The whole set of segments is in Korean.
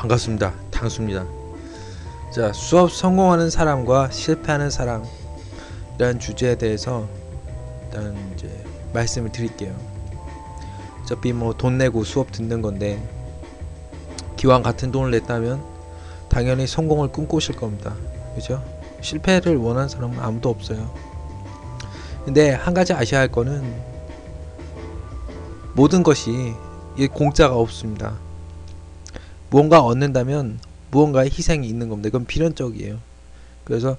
반갑습니다. 당수입니다. 자, 수업 성공하는 사람과 실패하는 사람이라는 주제에 대해서 일단 이제 말씀을 드릴게요. 어차피 뭐 돈 내고 수업 듣는 건데 기왕 같은 돈을 냈다면 당연히 성공을 꿈꾸실 겁니다. 그죠? 실패를 원하는 사람은 아무도 없어요. 근데 한 가지 아셔야 할 거는 모든 것이 공짜가 없습니다. 무언가 얻는다면 무언가의 희생이 있는 겁니다. 이건 필연적이에요. 그래서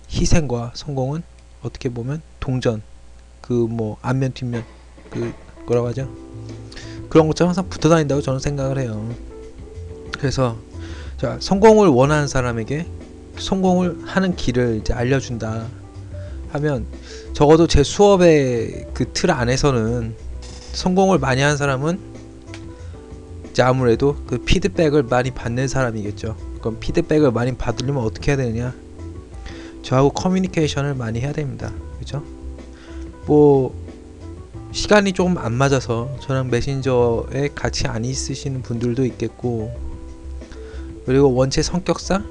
희생과 성공은 어떻게 보면 동전, 그 뭐 앞면 뒷면, 그 뭐라고 하죠? 그런 것처럼 항상 붙어 다닌다고 저는 생각을 해요. 그래서 자, 성공을 원하는 사람에게 성공을 하는 길을 이제 알려준다 하면, 적어도 제 수업의 그 틀 안에서는 성공을 많이 한 사람은 이제 아무래도 그 피드백을 많이 받는 사람이겠죠. 그럼 피드백을 많이 받으려면 어떻게 해야 되느냐? 저하고 커뮤니케이션을 많이 해야 됩니다. 그죠? 뭐 시간이 조금 안 맞아서 저랑 메신저에 같이 안 있으시는 분들도 있겠고, 그리고 원체 성격상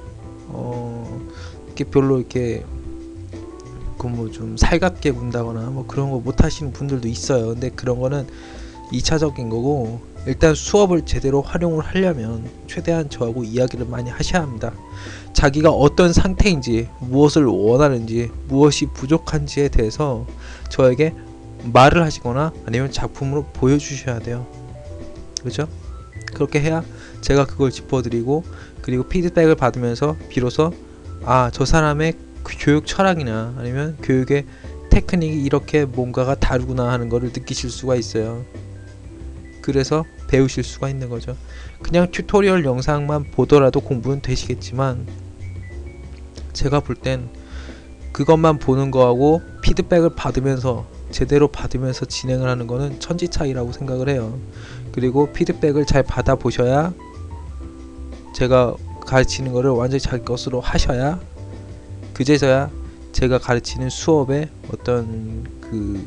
이렇게 별로 이렇게 그 뭐 좀 살갑게 군다거나 뭐 그런 거 못 하시는 분들도 있어요. 근데 그런 거는 2차적인 거고, 일단 수업을 제대로 활용을 하려면 최대한 저하고 이야기를 많이 하셔야 합니다. 자기가 어떤 상태인지, 무엇을 원하는지, 무엇이 부족한지에 대해서 저에게 말을 하시거나 아니면 작품으로 보여주셔야 돼요. 그죠? 그렇게 해야 제가 그걸 짚어드리고, 그리고 피드백을 받으면서 비로소 아, 저 사람의 교육 철학이나 아니면 교육의 테크닉이 이렇게 뭔가가 다르구나 하는 거를 느끼실 수가 있어요. 그래서 배우실 수가 있는 거죠. 그냥 튜토리얼 영상만 보더라도 공부는 되시겠지만, 제가 볼 땐 그것만 보는 거하고 피드백을 받으면서 제대로 받으면서 진행을 하는 거는 천지 차이라고 생각을 해요. 그리고 피드백을 잘 받아 보셔야, 제가 가르치는 거를 완전히 자기 것으로 하셔야 그제서야 제가 가르치는 수업의 어떤 그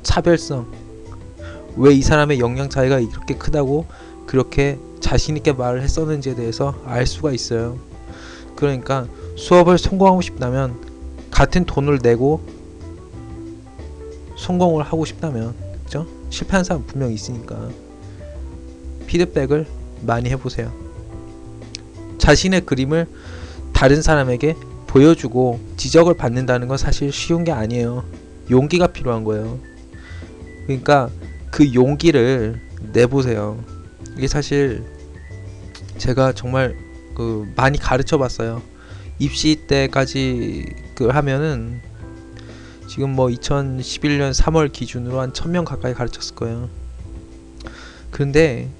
차별성, 왜 이 사람의 역량 차이가 이렇게 크다고 그렇게 자신있게 말을 했었는지에 대해서 알 수가 있어요. 그러니까 수업을 성공하고 싶다면, 같은 돈을 내고 성공을 하고 싶다면, 그죠? 실패한 사람 분명히 있으니까 피드백을 많이 해보세요. 자신의 그림을 다른 사람에게 보여주고 지적을 받는다는 건 사실 쉬운 게 아니에요. 용기가 필요한 거예요. 그러니까 그 용기를 내보세요. 이게 사실 제가 정말 많이 가르쳐 봤어요. 입시 때까지 하면은 지금 뭐 2011년 3월 기준으로 한 1000명 가까이 가르쳤을 거예요. 그런데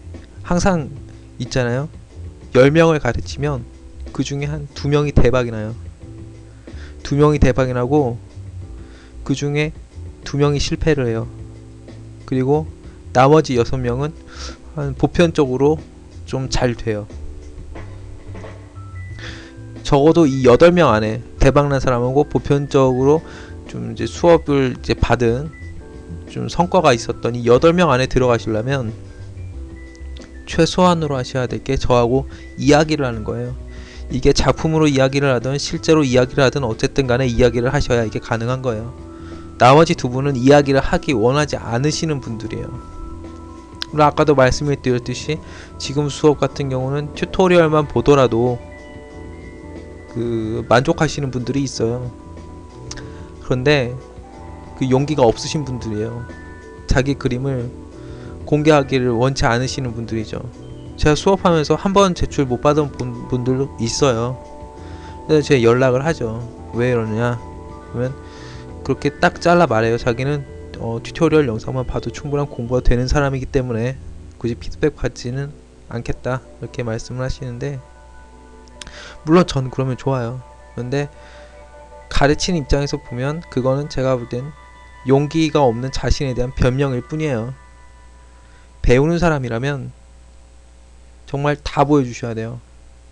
항상 있잖아요. 10명을 가르치면 그 중에 한 2명이 대박이 나요. 2명이 대박이 나고 그 중에 2명이 실패를 해요. 그리고 나머지 6명은 한 보편적으로 좀 잘 돼요. 적어도 이 8명 안에 대박난 사람하고 보편적으로 좀 이제 수업을 이제 받은 좀 성과가 있었던 이 8명 안에 들어가시려면 최소한으로 하셔야 될 게 저하고 이야기를 하는 거예요. 이게 작품으로 이야기를 하든 실제로 이야기를 하든 어쨌든 간에 이야기를 하셔야 이게 가능한 거예요. 나머지 2분은 이야기를 하기 원하지 않으시는 분들이에요. 물론 아까도 말씀을 드렸듯이 지금 수업 같은 경우는 튜토리얼만 보더라도 만족하시는 분들이 있어요. 그런데 그 용기가 없으신 분들이에요. 자기 그림을 공개하기를 원치 않으시는 분들이죠. 제가 수업하면서 한 번 제출 못 받은 분들도 있어요. 그래서 제가 연락을 하죠. 왜 이러느냐? 그러면 그렇게 딱 잘라 말해요. 자기는 튜토리얼 영상만 봐도 충분한 공부가 되는 사람이기 때문에 굳이 피드백 받지는 않겠다, 이렇게 말씀을 하시는데, 물론 전 그러면 좋아요. 그런데 가르치는 입장에서 보면 그거는 제가 볼 땐 용기가 없는 자신에 대한 변명일 뿐이에요. 배우는 사람이라면 정말 다 보여주셔야 돼요.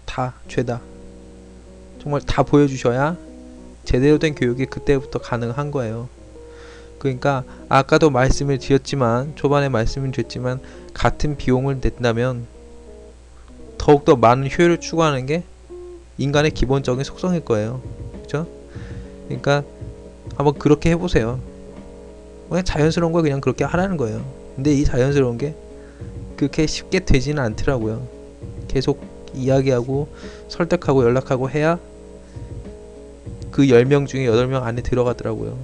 다, 죄다. 정말 다 보여주셔야 제대로 된 교육이 그때부터 가능한 거예요. 그러니까 아까도 말씀을 드렸지만, 초반에 말씀을 드렸지만, 같은 비용을 낸다면 더욱더 많은 효율을 추구하는 게 인간의 기본적인 속성일 거예요. 그죠? 그러니까 한번 그렇게 해보세요. 그냥 자연스러운 거 그냥 그렇게 하라는 거예요. 근데 이 자연스러운 게 그렇게 쉽게 되지는 않더라고요. 계속 이야기하고 설득하고 연락하고 해야 그 10명 중에 8명 안에 들어가더라고요.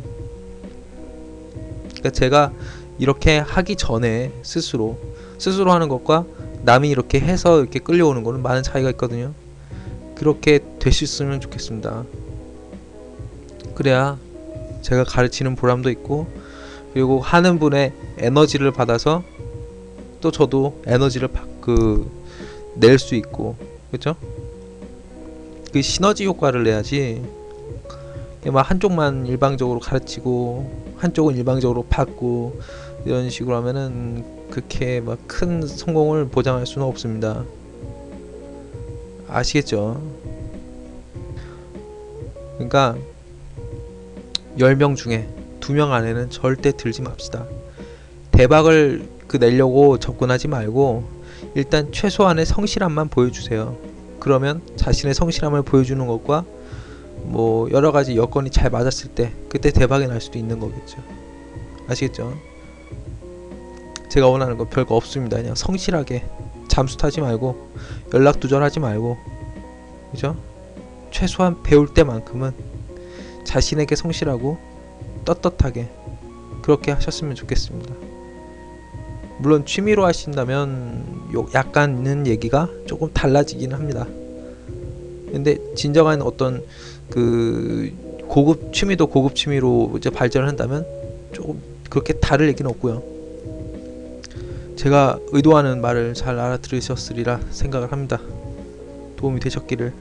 그러니까 제가 이렇게 하기 전에 스스로 하는 것과 남이 이렇게 해서 이렇게 끌려오는 거는 많은 차이가 있거든요. 그렇게 되셨으면 좋겠습니다. 그래야 제가 가르치는 보람도 있고, 그리고 하는 분의 에너지를 받아서 또 저도 에너지를 낼 수 있고, 그렇죠? 그 시너지 효과를 내야지 막 한쪽만 일방적으로 가르치고 한쪽은 일방적으로 받고 이런 식으로 하면은 그렇게 막 큰 성공을 보장할 수는 없습니다. 아시겠죠? 그러니까 10명 중에 2명 안에는 절대 들지 맙시다. 대박을 내려고 접근하지 말고 일단 최소한의 성실함만 보여주세요. 그러면 자신의 성실함을 보여주는 것과 뭐 여러가지 여건이 잘 맞았을 때 그때 대박이 날 수도 있는 거겠죠. 아시겠죠? 제가 원하는 건 별거 없습니다. 그냥 성실하게 잠수 타지 말고 연락 두절하지 말고, 그죠? 최소한 배울 때만큼은 자신에게 성실하고 떳떳하게 그렇게 하셨으면 좋겠습니다. 물론 취미로 하신다면 약간은 얘기가 조금 달라지기는 합니다. 근데 진정한 어떤 그 고급 취미도 고급 취미로 이제 발전을 한다면 조금 그렇게 다를 얘기는 없고요. 제가 의도하는 말을 잘 알아들으셨으리라 생각을 합니다. 도움이 되셨기를